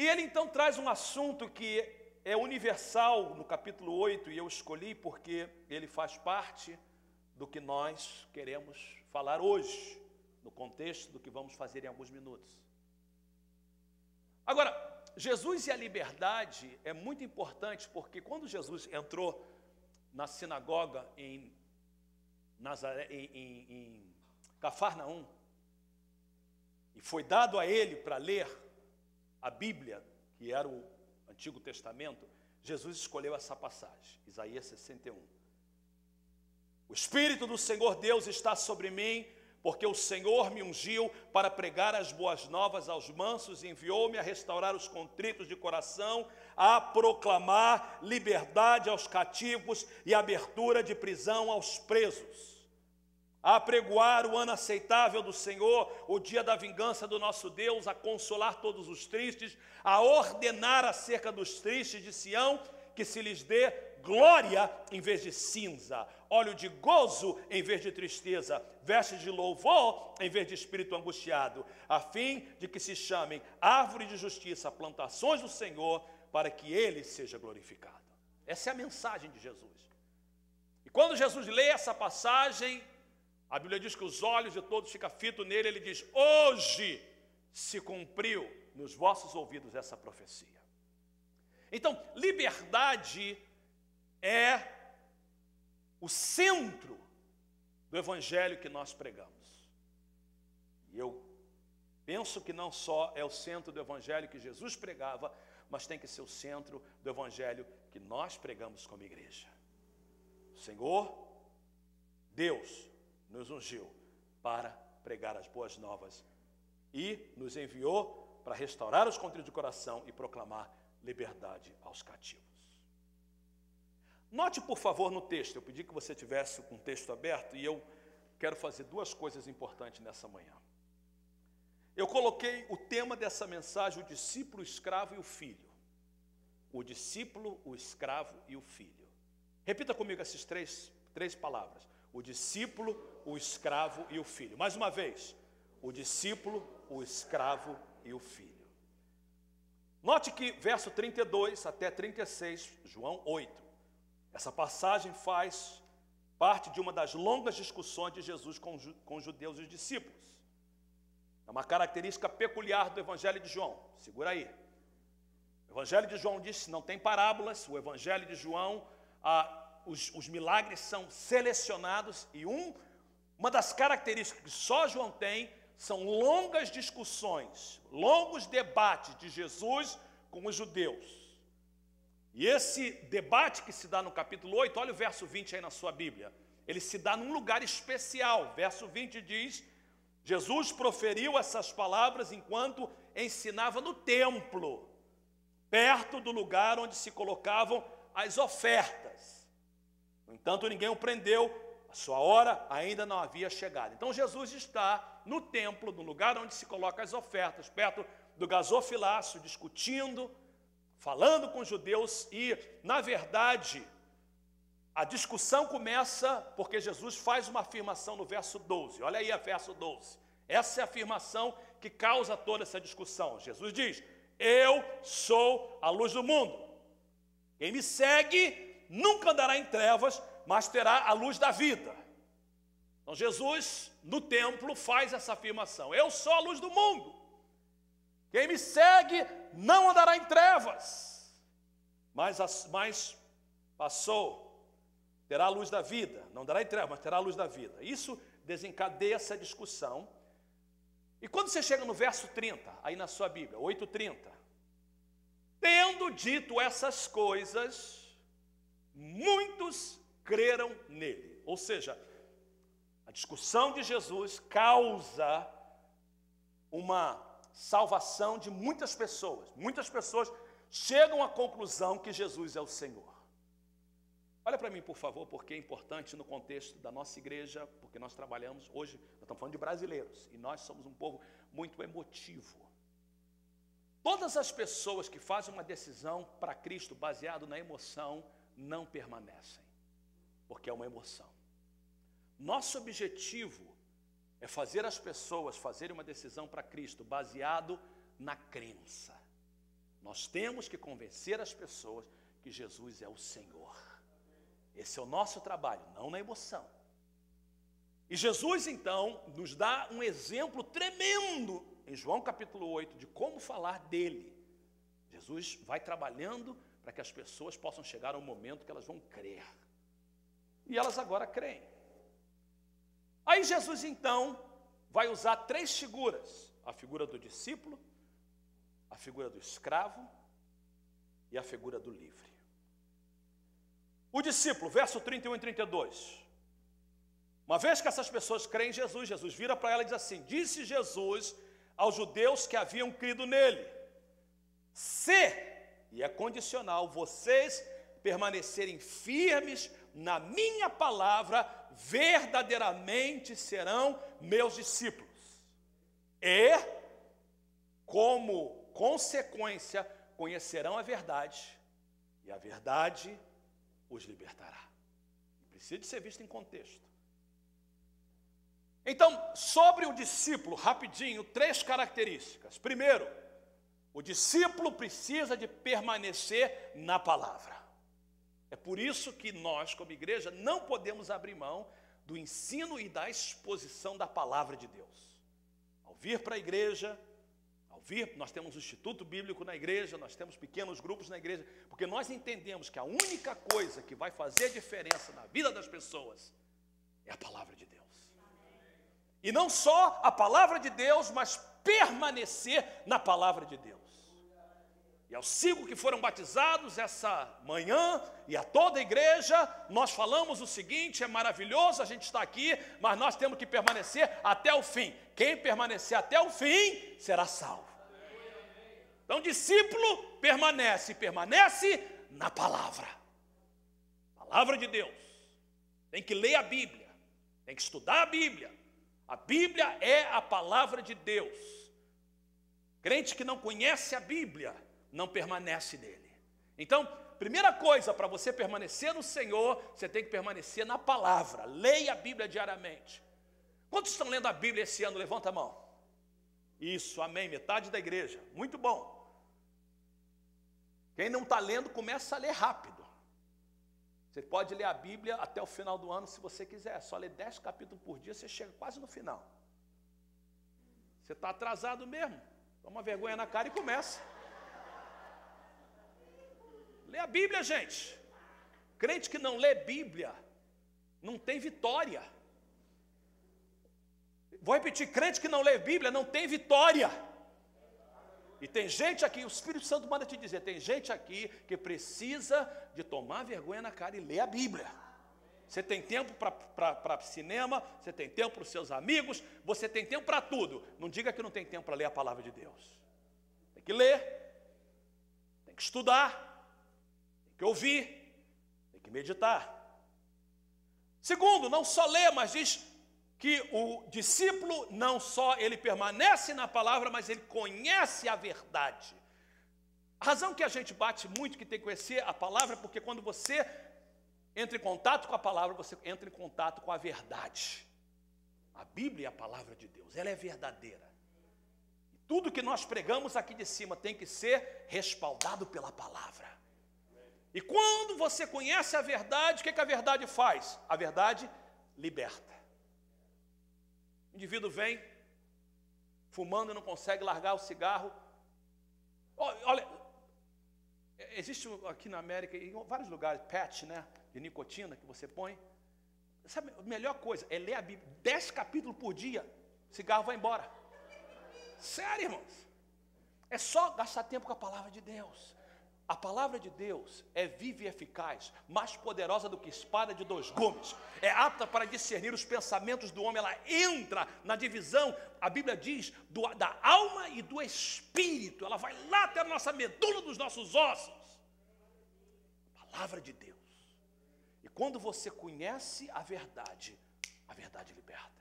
E ele então traz um assunto que é universal no capítulo 8, e eu escolhi porque ele faz parte do que nós queremos falar hoje, no contexto do que vamos fazer em alguns minutos. Agora, Jesus e a liberdade é muito importante, porque quando Jesus entrou na sinagoga em Cafarnaum, e foi dado a ele para ler a Bíblia, que era o Antigo Testamento, Jesus escolheu essa passagem, Isaías 61. O Espírito do Senhor Deus está sobre mim, porque o Senhor me ungiu para pregar as boas novas aos mansos e enviou-me a restaurar os contritos de coração, a proclamar liberdade aos cativos e abertura de prisão aos presos, a apregoar o ano aceitável do Senhor, o dia da vingança do nosso Deus, a consolar todos os tristes, a ordenar acerca dos tristes de Sião, que se lhes dê glória em vez de cinza, óleo de gozo em vez de tristeza, vestes de louvor em vez de espírito angustiado, a fim de que se chamem árvore de justiça, plantações do Senhor, para que Ele seja glorificado. Essa é a mensagem de Jesus. E quando Jesus lê essa passagem, a Bíblia diz que os olhos de todos ficam fitos nele. Ele diz: hoje se cumpriu nos vossos ouvidos essa profecia. Então, liberdade é o centro do evangelho que nós pregamos. E eu penso que não só é o centro do evangelho que Jesus pregava, mas tem que ser o centro do evangelho que nós pregamos como igreja. O Senhor, Deus, nos ungiu para pregar as boas novas e nos enviou para restaurar os contritos de coração e proclamar liberdade aos cativos. Note, por favor, no texto, eu pedi que você tivesse com o texto aberto e eu quero fazer duas coisas importantes nessa manhã. Eu coloquei o tema dessa mensagem: o discípulo, o escravo e o filho. O discípulo, o escravo e o filho. Repita comigo essas três palavras: o discípulo, o escravo e o filho. Mais uma vez: o discípulo, o escravo e o filho. Note que verso 32 até 36, João 8, essa passagem faz parte de uma das longas discussões de Jesus com os judeus e os discípulos. É uma característica peculiar do Evangelho de João. Segura aí. O Evangelho de João diz que não tem parábolas. O Evangelho de João, os milagres são selecionados, e uma das características que só João tem são longas discussões, longos debates de Jesus com os judeus. E esse debate que se dá no capítulo 8, olha o verso 20 aí na sua Bíblia, ele se dá num lugar especial. Verso 20 diz: Jesus proferiu essas palavras enquanto ensinava no templo, perto do lugar onde se colocavam as ofertas. No entanto, ninguém o prendeu, a sua hora ainda não havia chegado. Então Jesus está no templo, no lugar onde se coloca as ofertas, perto do gasofilácio, discutindo, falando com os judeus, e, na verdade, a discussão começa porque Jesus faz uma afirmação no verso 12. Olha aí a verso 12. Essa é a afirmação que causa toda essa discussão. Jesus diz: eu sou a luz do mundo. Quem me segue nunca andará em trevas, mas terá a luz da vida. Então Jesus, no templo, faz essa afirmação: eu sou a luz do mundo. Quem me segue não andará em trevas, mas terá a luz da vida. Não andará em trevas, mas terá a luz da vida. Isso desencadeia essa discussão. E quando você chega no verso 30, aí na sua Bíblia, 8:30, tendo dito essas coisas, muitos creram nele. Ou seja, a discussão de Jesus causa uma salvação de muitas pessoas. Muitas pessoas chegam à conclusão que Jesus é o Senhor. Olha para mim, por favor, porque é importante no contexto da nossa igreja, porque nós trabalhamos hoje, nós estamos falando de brasileiros, e nós somos um povo muito emotivo. Todas as pessoas que fazem uma decisão para Cristo baseado na emoção não permanecem, porque é uma emoção. Nosso objetivo é fazer as pessoas fazerem uma decisão para Cristo baseado na crença. Nós temos que convencer as pessoas que Jesus é o Senhor. Esse é o nosso trabalho, não na emoção. E Jesus, então, nos dá um exemplo tremendo em João capítulo 8 de como falar dele. Jesus vai trabalhando para que as pessoas possam chegar ao momento que elas vão crer. E elas agora creem. Aí Jesus, então, vai usar 3 figuras: a figura do discípulo, a figura do escravo e a figura do livre. O discípulo, verso 31 e 32. Uma vez que essas pessoas creem em Jesus, Jesus vira para ela e diz assim: disse Jesus aos judeus que haviam crido nele: se, e é condicional, vocês permanecerem firmes na minha palavra, verdadeiramente serão meus discípulos. E, como consequência, conhecerão a verdade, e a verdade os libertará. Precisa de ser visto em contexto. Então, sobre o discípulo, rapidinho, 3 características. Primeiro, o discípulo precisa de permanecer na palavra. É por isso que nós, como igreja, não podemos abrir mão do ensino e da exposição da palavra de Deus. Ao vir para a igreja, nós temos um instituto bíblico na igreja, nós temos pequenos grupos na igreja, porque nós entendemos que a única coisa que vai fazer diferença na vida das pessoas é a palavra de Deus. E não só a palavra de Deus, mas permanecer na palavra de Deus. E aos 5 que foram batizados essa manhã, e a toda a igreja, nós falamos o seguinte: é maravilhoso a gente estar aqui, mas nós temos que permanecer até o fim. Quem permanecer até o fim, será salvo. Então, discípulo permanece na palavra. Palavra de Deus. Tem que ler a Bíblia, tem que estudar a Bíblia. A Bíblia é a palavra de Deus. Crente que não conhece a Bíblia não permanece nele. Então, primeira coisa, para você permanecer no Senhor, você tem que permanecer na palavra. Leia a Bíblia diariamente. Quantos estão lendo a Bíblia esse ano? Levanta a mão. Isso, amém, metade da igreja. Muito bom. Quem não está lendo, começa a ler rápido. Você pode ler a Bíblia até o final do ano, se você quiser. Só ler 10 capítulos por dia, você chega quase no final. Você está atrasado mesmo. Toma vergonha na cara e começa. Lê a Bíblia, gente. Crente que não lê Bíblia não tem vitória. Vou repetir: crente que não lê Bíblia não tem vitória. E tem gente aqui, o Espírito Santo manda te dizer, tem gente aqui que precisa de tomar vergonha na cara e ler a Bíblia. Você tem tempo para cinema, você tem tempo para os seus amigos, você tem tempo para tudo. Não diga que não tem tempo para ler a palavra de Deus. Tem que ler, tem que estudar, tem que ouvir, tem que meditar. Segundo, não só lê, mas diz que o discípulo não só ele permanece na palavra, mas ele conhece a verdade. A razão que a gente bate muito que tem que conhecer a palavra é porque quando você entra em contato com a palavra, você entra em contato com a verdade. A Bíblia é a palavra de Deus, ela é verdadeira. E tudo que nós pregamos aqui de cima tem que ser respaldado pela palavra. E quando você conhece a verdade, o que a verdade faz? A verdade liberta. O indivíduo vem fumando e não consegue largar o cigarro. Olha, existe aqui na América, em vários lugares, patch, né, de nicotina que você põe. Sabe, a melhor coisa é ler a Bíblia. 10 capítulos por dia, o cigarro vai embora. Sério, irmãos. É só gastar tempo com a palavra de Deus. A palavra de Deus é viva e eficaz, mais poderosa do que espada de 2 gumes. É apta para discernir os pensamentos do homem. Ela entra na divisão, a Bíblia diz, da alma e do espírito. Ela vai lá até a nossa medula dos nossos ossos. Palavra de Deus. E quando você conhece a verdade liberta.